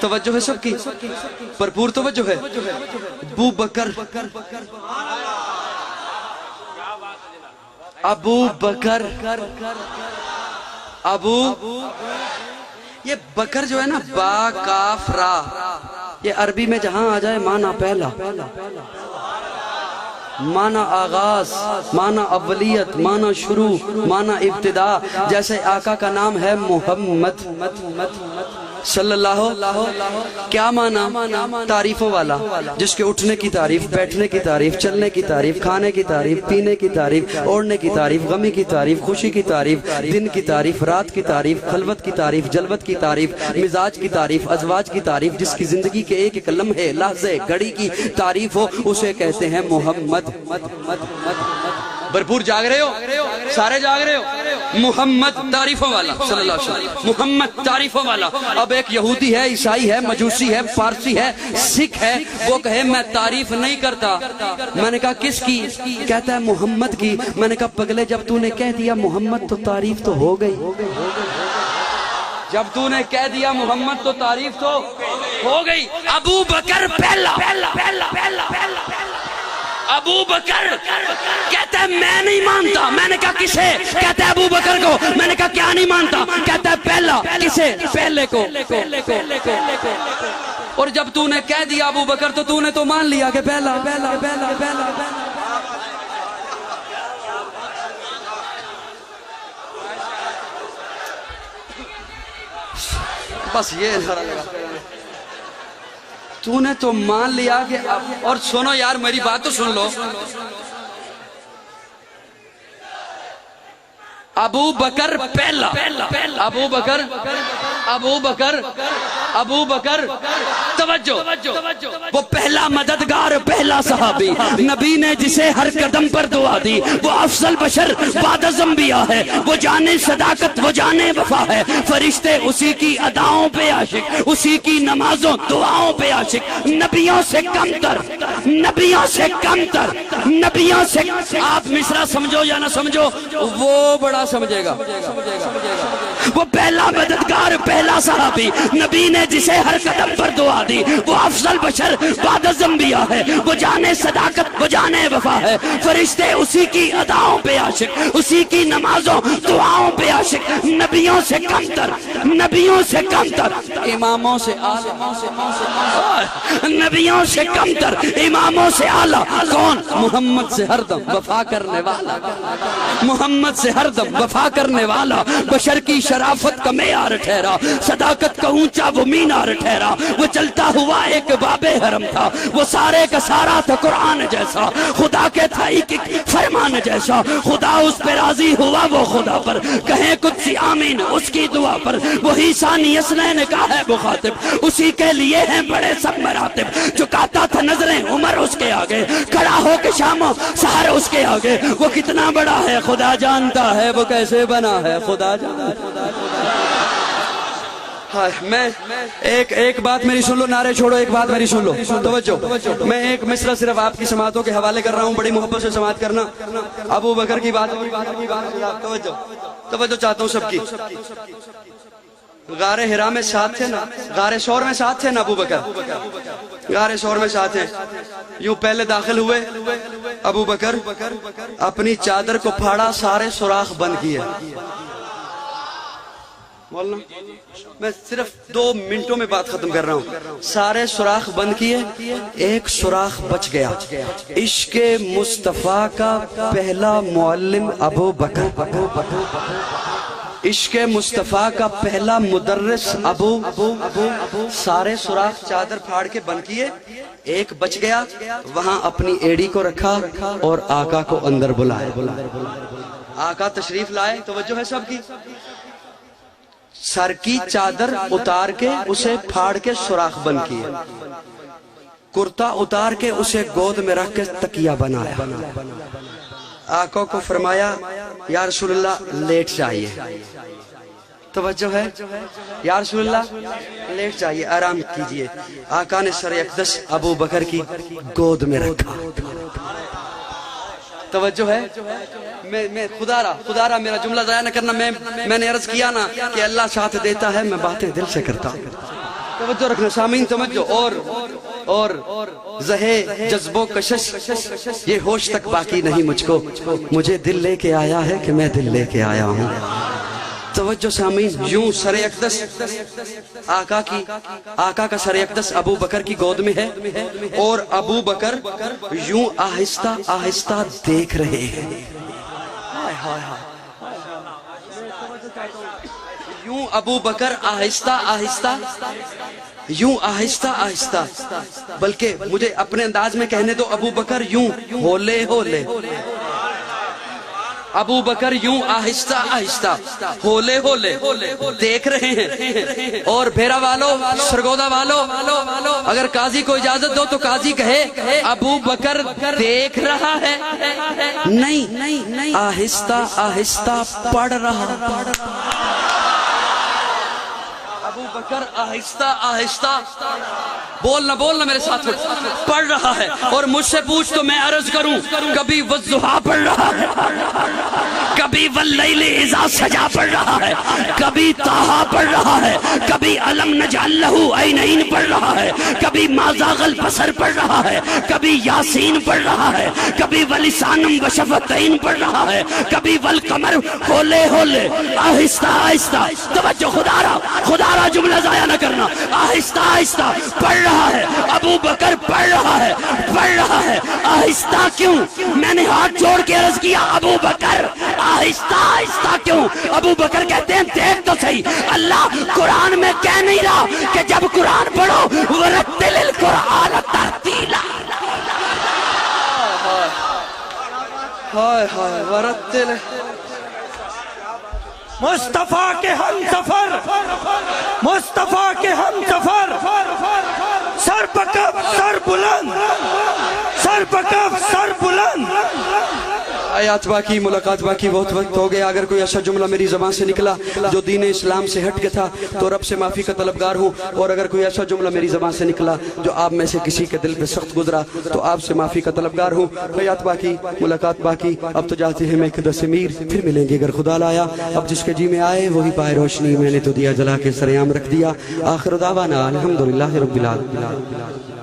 توجہ ہے سب کی، بھرپور توجہ ہے۔ ابو بکر، ابو بکر، ابو، یہ بکر جو ہے نا، با کاف را، یہ عربی میں جہاں آ جائے معنی پہلا، معنی آغاز، معنی اولیت، معنی شروع، معنی ابتدا۔ جیسے آقا کا نام ہے محمد صلی اللہ، کیا معنی؟ تعریفوں والا، جس کے اٹھنے کی تعریف، بیٹھنے کی تعریف، چلنے کی تعریف، کھانے کی تعریف، پینے کی تعریف، اوڑھنے کی تعریف، غمی کی تعریف، خوشی کی تعریف، دن کی تعریف، رات کی تعریف، خلوت کی تعریف، جلوت کی تعریف، مزاج کی تعریف، ازواج کی تعریف۔ جس کی زندگی کے ایک ایک لمحے، لحظے، گھڑی کی تعریف ہو، اسے کہتے ہیں محمد۔ بھرپور جاگ رہے ہو؟ سارے جاگ رہے ہو؟ محمد تعریفوں والا صلی اللہ علیہ وسلم، محمد تعریفوں والا۔ اب ایک یہودی ہے، عیسائی ہے، مجوسی ہے، پارسی ہے، سکھ ہے، وہ کہے میں تعریف نہیں کرتا۔ میں نے کہا کس کی؟ کہتا ہے محمد کی۔ میں نے کہا پگلے، جب تو نے کہہ دیا محمد تو تعریف تو ہو گئی۔ جب تو نے کہہ دیا محمد تو تعریف تو ہو گئی۔ ابو بکر پہلا، ابو بکر کہتا ہے میں نہیں مانتا۔ میں نے کہا کسے؟ کہتا ہے ابو بکر کو۔ میں نے کہا کیا نہیں مانتا؟ کہتا ہے پہلا۔ کسے؟ پہلے کو۔ اور جب تو نے کہہ دیا ابو بکر تو نے تو مان لیا کہ پہلا۔ بس یہ نعرہ لگا، تو نے تو مان لیا کہ اور سنو یار میری بات تو سن لو۔ ابو بکر پہلا، ابو بکر، ابو بکر، ابو بکر، توجہ، وہ پہلا مددگار، پہلا صحابی، نبی نے جسے ہر قدم پر دعا دی، وہ افضل بشر بعد از انبیاء ہے، وہ جانے صداقت، وہ جانے وفا ہے۔ فرشتے اسی کی اداؤں پہ عاشق، اسی کی نمازوں دعاؤں پہ عاشق، نبیوں سے کم تر، نبیوں سے کم تر، نبیوں سے۔ آپ مصرع سمجھو یا نہ سمجھو، وہ بڑا سمجھے گا۔ وہ پہلا مددگار، پہلا صحابی، نبی نے جسے ہر قدم پر دعا دی، وہ افضل بشر بعد از انبیاء ہے، وہ جانے صداقت، وہ جانے وفا ہے۔ فرشتے اسی کی اداؤں پہ عاشق، اسی کی نمازوں دعاؤں پہ عاشق، نبیوں سے کم تر، نبیوں سے کم تر، اماموں سے اعلیٰ، نبیوں سے کم تر، اماموں سے اعلیٰ۔ کون؟ محمد سے ہر دم وفا کرنے والا، محمد سے ہر دم وفا کرنے والا، بشر کی شرافت کا معیار ٹھہرا، صداقت کا اونچا وہ مینار ٹھہرا۔ وہ چلتا ہوا ایک باب حرم تھا، وہ سارے کا سارا تھا قرآن جیسا، خدا کے تھا ایک ایک فرمان جیسا۔ خدا اس پہ راضی ہوا، وہ خدا پر کہیں قدسی آمین اس کی دعا پر۔ وہی ثانی اثنین کا ہے مخاطب، اسی کے لیے ہیں بڑے سب مراتب۔ چکاتا تھا نظریں عمر اس کے آگے، کھڑا ہو کے شام و سحر اس کے آگے۔ وہ کتنا بڑا ہے خدا جانتا ہے، وہ کیسے بنا ہے خدا جانتا ہے۔ میں ایک بات میری سن لو، نعرے چھوڑو، ایک بات میری سن لو، توجہ۔ میں ایک مصرع صرف آپ کی سماعتوں کے حوالے کر رہا ہوں، بڑی محبت سے سماعت کرنا۔ ابو بکر کی بات، توجہ چاہتا ہوں سب کی۔ غار حرا میں ساتھ تھے نا، غار ثور میں ساتھ تھے نا ابو بکر، غار ثور میں ساتھ ہیں۔ یوں پہلے داخل ہوئے ابو بکر، اپنی چادر کو پھاڑا، سارے سوراخ بند کیے۔ میں صرف 2 منٹوں میں بات ختم کر رہا ہوں۔ سارے سوراخ بند کیے، ایک سوراخ بچ گیا۔ عشق مصطفیٰ کا پہلا معلم ابو بکر، عشق مصطفیٰ کا پہلا مدرس ابو۔ سارے سوراخ چادر پھاڑ کے بند کیے، ایک بچ گیا، وہاں اپنی ایڑی کو رکھا اور آقا کو اندر بلائے۔ آقا تشریف لائے، توجہ ہے سب کی۔ سر کی چادر اتار کے اسے پھاڑ کے سوراخ بند کیے، کرتا اتار کے اسے گود میں رکھ کے تکیہ بنایا۔ آقا کو فرمایا یا رسول اللہ لیٹ جائیے، توجہ ہے، یا رسول اللہ لیٹ جائیے، آرام کیجئے۔ آقا نے سر اقدس ابو بکر کی گود میں رکھا، توجہ ہے، میں خدا را میرا جملہ ضائع نہ کرنا. میں نے عرض کیا نا کہ اللہ ساتھ دیتا ہے, میں باتیں دل سے کرتا ہوں. توجہ رکھنا سامعین, توجہ. اور زہے جذبوں کشش یہ ہوش تک باقی نہیں مجھ کو, مجھے دل لے کے آیا ہے کہ میں دل لے کے آیا ہوں. توجہ سامعین, یوں سر اقدس آقا کا سر اقدس ابو بکر کی گود میں ہے, اور ابو بکر یوں آہستہ آہستہ دیکھ رہے ہیں. یوں ابو بکر آہستہ آہستہ, یوں آہستہ آہستہ, بلکہ مجھے اپنے انداز میں کہنے دو, ابو بکر یوں ہولے ہولے, ابو بکر یوں آہستہ آہستہ ہولے ہولے دیکھ رہے ہیں. اور بھیرا والو, سرگودا والو, اگر قاضی کو اجازت دو تو قاضی کہے ابو بکر دیکھ رہا ہے, نہیں آہستہ آہستہ پڑھ رہا. ابو بکر آہستہ آہستہ, بولنا میرے ساتھ, پڑھ رہا ہے. اور مجھ سے پوچھ تو میں عرض کروں, کبھی والضحیٰ پڑھ رہا ہے, کبھی واللیل اذا سجا پڑھ رہا ہے, کبھی طٰہٰ پڑھ رہا ہے, کبھی الم نجعل لہ عینین پڑھ رہا ہے, کبھی ما زاغ البصر پڑھ رہا ہے, کبھی یاسین پڑھ رہا ہے, کبھی ولسانا وشفتین پڑھ رہا ہے, کبھی والقمر, ہولے ہولے آہستہ آہستہ. توجہ, خدا را جملہ ضائع نہ کرنا, آہستہ آہستہ پڑھ رہا ہے. ابو بکر پڑھ رہا ہے. آہستہ کیوں؟ میں نے ہاتھ جوڑ کے عرض کیا, ابو بکر آہستہ آہستہ کیوں؟ ابو بکر کہتے ہیں دیکھ تو صحیح, اللہ قرآن میں کہہ نہیں رہا کہ جب قرآن پڑھو ورتل القرآن ترتیلا. ہائے ہائے, ورتل مصطفیٰ کے ہم سفر, مصطفیٰ کے ہم سفر, سر پکف سر بلند, سر پکف سر بلند. آیات باقی, ملاقات باقی, بہت وقت ہو گیا. اگر کوئی ایسا جملہ میری زبان سے نکلا جو دین اسلام سے ہٹ کے تھا تو رب سے معافی کا طلبگار ہوں, اور اگر کوئی ایسا جملہ میری زبان سے نکلا جو آپ میں سے کسی کے دل پہ سخت گزرا تو آپ سے معافی کا طلبگار ہوں. آیات باقی, ملاقات باقی. اب تو جاتے ہیں میں قدس میر, پھر ملیں گے اگر خدا لایا. اب جس کے جی میں آئے وہی پائے روشنی, میں نے تو دیا جلا کے سر عام رکھ دیا. آخر دعوانا الحمدللہ رب العالمین.